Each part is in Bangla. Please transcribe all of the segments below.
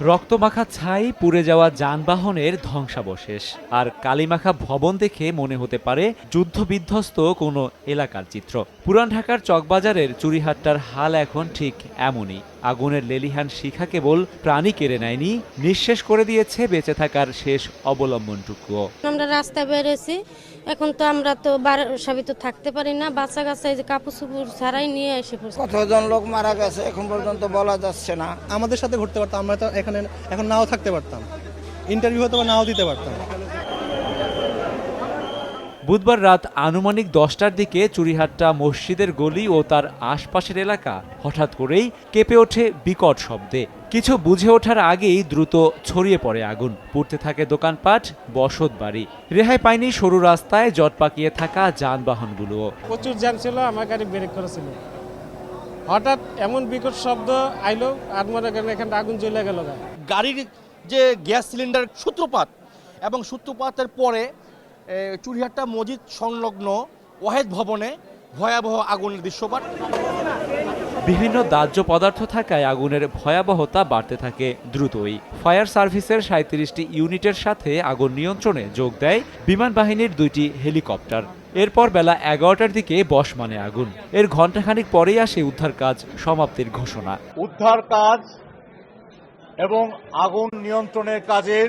রক্তমাখা ছাই, পুড়ে যাওয়া যানবাহনের ধ্বংসাবশেষ আর কালিমাখা ভবন দেখে মনে হতে পারে যুদ্ধবিধ্বস্ত কোনো এলাকার চিত্র। পুরান ঢাকার চকবাজারের চুড়িহাট্টার হাল এখন ঠিক এমনই। আগুনের লেলিহান শিখা কেবল প্রাণী কেড়ে নেয়নি, নিঃশেষ করে দিয়েছে বেঁচে থাকার শেষ অবলম্বনটুকুও। আমরা রাস্তায় বেরোছি, এখন তো আমরা তো বাসায় তো থাকতে পারি না, বাচ্চা কাচ্চা এই যে কাপড় চোপড় ছাড়াই নিয়ে এসে পড়ছে। কতজন লোক মারা গেছে এখন পর্যন্ত বলা যাচ্ছে না। আমাদের সাথে ঘুরতে পারতাম, আমরা তো এখানে এখন নাও থাকতে পারতাম, ইন্টারভিউ হয়তো নাও দিতে পারতাম। বুধবার রাত আনুমানিক 10টার দিকে চুড়িহাট্টা মসজিদের গলি ও তার আশপাশের এলাকা হঠাৎ করেই কেঁপে ওঠে বিকট শব্দে। কিছু বুঝে ওঠার আগেই দ্রুত ছড়িয়ে পড়ে আগুন। পুড়তে থাকে দোকানপাট, বসত বাড়ি। রেহাই পায়নি সরু রাস্তায় জট পাকিয়ে থাকা যানবাহনগুলোও। প্রচুর জ্যাম ছিল, আমার গাড়ি ব্রেক করেছিল। হঠাৎ এমন বিকট শব্দ আইলো, আর মনে করেন এখানে আগুন জ্বলে গেল। গাড়ির যে গ্যাস সিলিন্ডার সূত্রপাত এবং সূত্রপাতের পরে চুড়িহাট্টা মসজিদ সংলগ্ন ওয়াহেদ ভবনে ভয়াবহ আগুনের দৃশ্যপাত। বিভিন্ন দাহ্য পদার্থ থাকায় আগুনের ভয়াবহতা বাড়তে থাকে দ্রুতই। ফায়ার সার্ভিসের 37টি ইউনিটের সাথে আগুন নিয়ন্ত্রণে যোগ দেয় বিমান বাহিনীর 2টি হেলিকপ্টার। এরপর বেলা 11টার দিকে বশমানে আগুন। এর ঘণ্টাখানিক পরেই আসে উদ্ধার কাজ সমাপ্তির ঘোষণা। উদ্ধার কাজ এবং আগুন নিয়ন্ত্রণের কাজের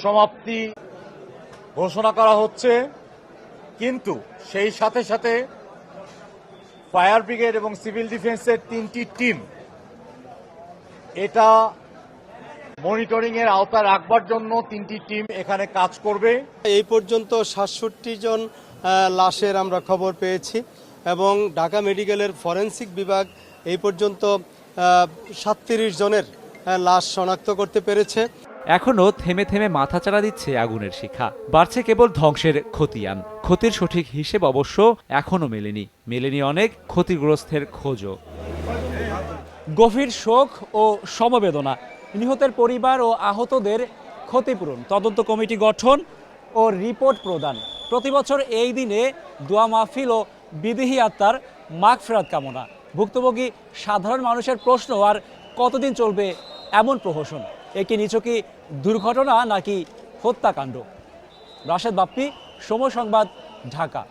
সমাপ্তি ঘোষণা করা হচ্ছে, কিন্তু সেই সাথে সাথে ফায়ার ব্রিগেড এবং সিভিল ডিফেন্সের 3টি টিম এটা মনিটরিং এর আওতায় রাখবার জন্য 3টি টিম এখানে কাজ করবে। এই পর্যন্ত 67 জন লাশের আমরা খবর পেয়েছি এবং ঢাকা মেডিকেলের ফরেনসিক বিভাগ এই পর্যন্ত 37 জনের লাশ শনাক্ত করতে পেরেছে। এখনো থেমে থেমে মাথাচাড়া দিচ্ছে আগুনের শিখা। বাড়ছে কেবল ধ্বংসের খতিয়ান। ক্ষতির সঠিক হিসেব অবশ্য এখনো মেলেনি অনেক ক্ষতিগ্রস্তের খোঁজও। গভীর শোক ও সমবেদনা, নিহতের পরিবার ও আহতদের ক্ষতিপূরণ, তদন্ত কমিটি গঠন ও রিপোর্ট প্রদান। প্রতিবছর এই দিনে দোয়া মাহফিল ও বিদেহী আত্মার মাগফিরাত কামনা। ভুক্তভোগী সাধারণ মানুষের প্রশ্ন, আর কতদিন চলবে এমন প্রহসন? একটি নিছকই দুর্ঘটনা নাকি হত্যাকাণ্ড? রাশেদ বাপ্পি, সময় সংবাদ, ঢাকা।